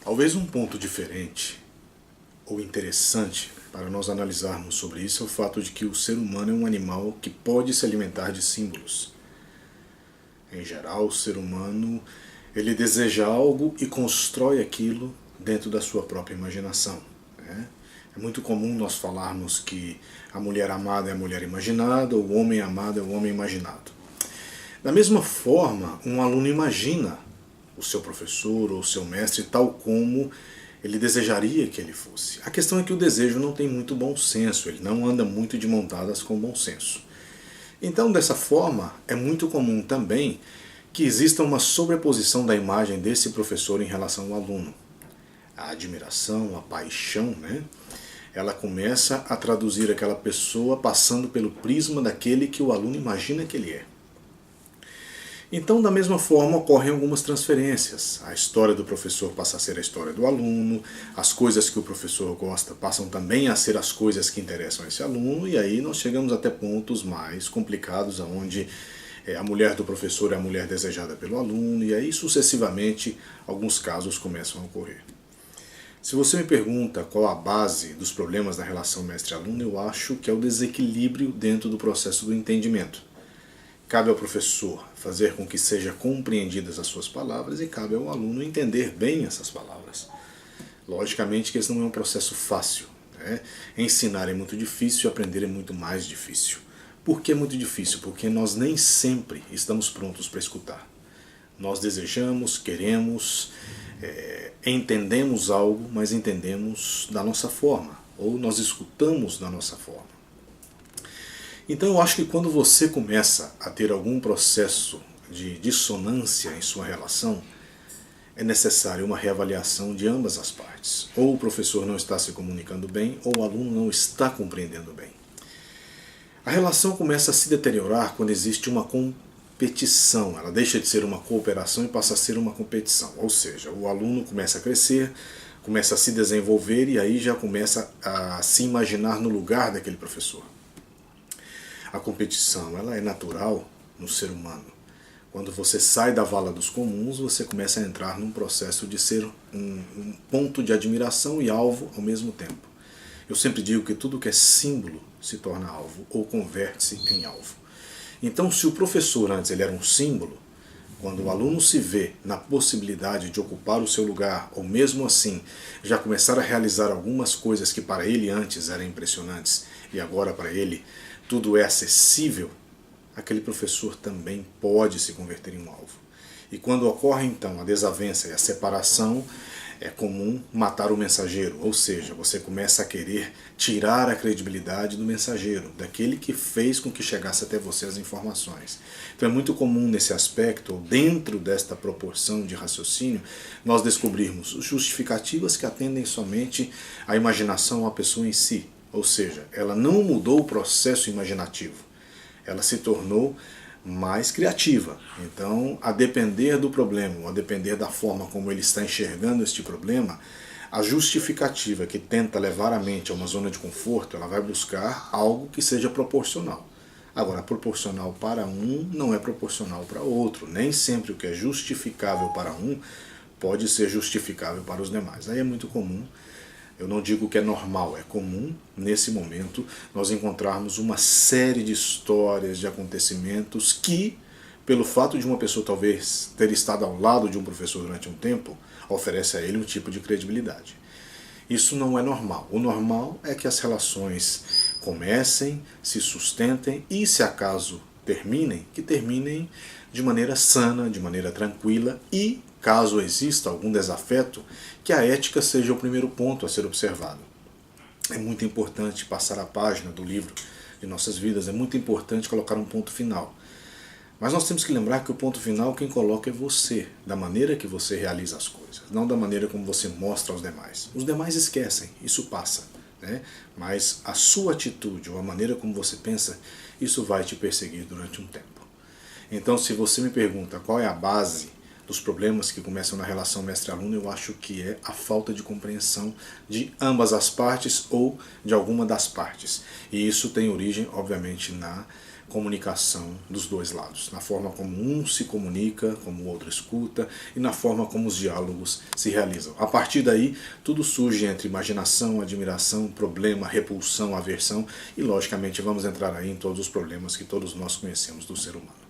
Talvez um ponto diferente ou interessante para nós analisarmos sobre isso é o fato de que o ser humano é um animal que pode se alimentar de símbolos. Em geral, o ser humano ele deseja algo e constrói aquilo dentro da sua própria imaginação, né? É muito comum nós falarmos que a mulher amada é a mulher imaginada, o homem amado é o homem imaginado. Da mesma forma, um aluno imagina o seu professor ou o seu mestre tal como ele desejaria que ele fosse. A questão é que o desejo não tem muito bom senso, ele não anda muito de mão dadas com bom senso. Então, dessa forma, é muito comum também que exista uma sobreposição da imagem desse professor em relação ao aluno. A admiração, a paixão, né? Ela começa a traduzir aquela pessoa passando pelo prisma daquele que o aluno imagina que ele é. Então, da mesma forma, ocorrem algumas transferências. A história do professor passa a ser a história do aluno, as coisas que o professor gosta passam também a ser as coisas que interessam a esse aluno, e aí nós chegamos até pontos mais complicados, onde a mulher do professor é a mulher desejada pelo aluno, e aí sucessivamente alguns casos começam a ocorrer. Se você me pergunta qual a base dos problemas da relação mestre-aluno, eu acho que é o desequilíbrio dentro do processo do entendimento. Cabe ao professor fazer com que sejam compreendidas as suas palavras e cabe ao aluno entender bem essas palavras. Logicamente que esse não é um processo fácil, né? Ensinar é muito difícil e aprender é muito mais difícil. Por que é muito difícil? Porque nós nem sempre estamos prontos para escutar. Nós desejamos, queremos, entendemos algo, mas entendemos da nossa forma, ou nós escutamos da nossa forma. Então eu acho que quando você começa a ter algum processo de dissonância em sua relação, é necessário uma reavaliação de ambas as partes. Ou o professor não está se comunicando bem, ou o aluno não está compreendendo bem. A relação começa a se deteriorar quando existe uma competição. Ela deixa de ser uma cooperação e passa a ser uma competição. Ou seja, o aluno começa a crescer, começa a se desenvolver e aí já começa a se imaginar no lugar daquele professor. A competição ela é natural no ser humano. Quando você sai da vala dos comuns, você começa a entrar num processo de ser um ponto de admiração e alvo ao mesmo tempo. Eu sempre digo que tudo que é símbolo se torna alvo ou converte-se em alvo. Então, se o professor antes ele era um símbolo, quando o aluno se vê na possibilidade de ocupar o seu lugar, ou mesmo assim já começar a realizar algumas coisas que para ele antes eram impressionantes e agora para ele tudo é acessível, aquele professor também pode se converter em um alvo. E quando ocorre então a desavença e a separação, é comum matar o mensageiro, ou seja, você começa a querer tirar a credibilidade do mensageiro, daquele que fez com que chegasse até você as informações. Então é muito comum nesse aspecto, ou dentro desta proporção de raciocínio, nós descobrirmos justificativas que atendem somente à imaginação ou à pessoa em si. Ou seja, ela não mudou o processo imaginativo, ela se tornou mais criativa. Então, a depender do problema, a depender da forma como ele está enxergando este problema, a justificativa que tenta levar a mente a uma zona de conforto, ela vai buscar algo que seja proporcional. Agora, proporcional para um não é proporcional para outro. Nem sempre o que é justificável para um pode ser justificável para os demais. Aí é muito comum. Eu não digo que é normal, é comum, nesse momento, nós encontrarmos uma série de histórias, de acontecimentos que, pelo fato de uma pessoa talvez ter estado ao lado de um professor durante um tempo, oferece a ele um tipo de credibilidade. Isso não é normal. O normal é que as relações comecem, se sustentem e, se acaso terminem, que terminem de maneira sana, de maneira tranquila e, caso exista algum desafeto, que a ética seja o primeiro ponto a ser observado. É muito importante passar a página do livro de nossas vidas, é muito importante colocar um ponto final. Mas nós temos que lembrar que o ponto final quem coloca é você, da maneira que você realiza as coisas, não da maneira como você mostra aos demais. Os demais esquecem, isso passa, né? Mas a sua atitude ou a maneira como você pensa, isso vai te perseguir durante um tempo. Então, se você me pergunta qual é a base dos problemas que começam na relação mestre-aluno, eu acho que é a falta de compreensão de ambas as partes ou de alguma das partes. E isso tem origem, obviamente, na comunicação dos dois lados, na forma como um se comunica, como o outro escuta e na forma como os diálogos se realizam. A partir daí, tudo surge entre imaginação, admiração, problema, repulsão, aversão e, logicamente, vamos entrar aí em todos os problemas que todos nós conhecemos do ser humano.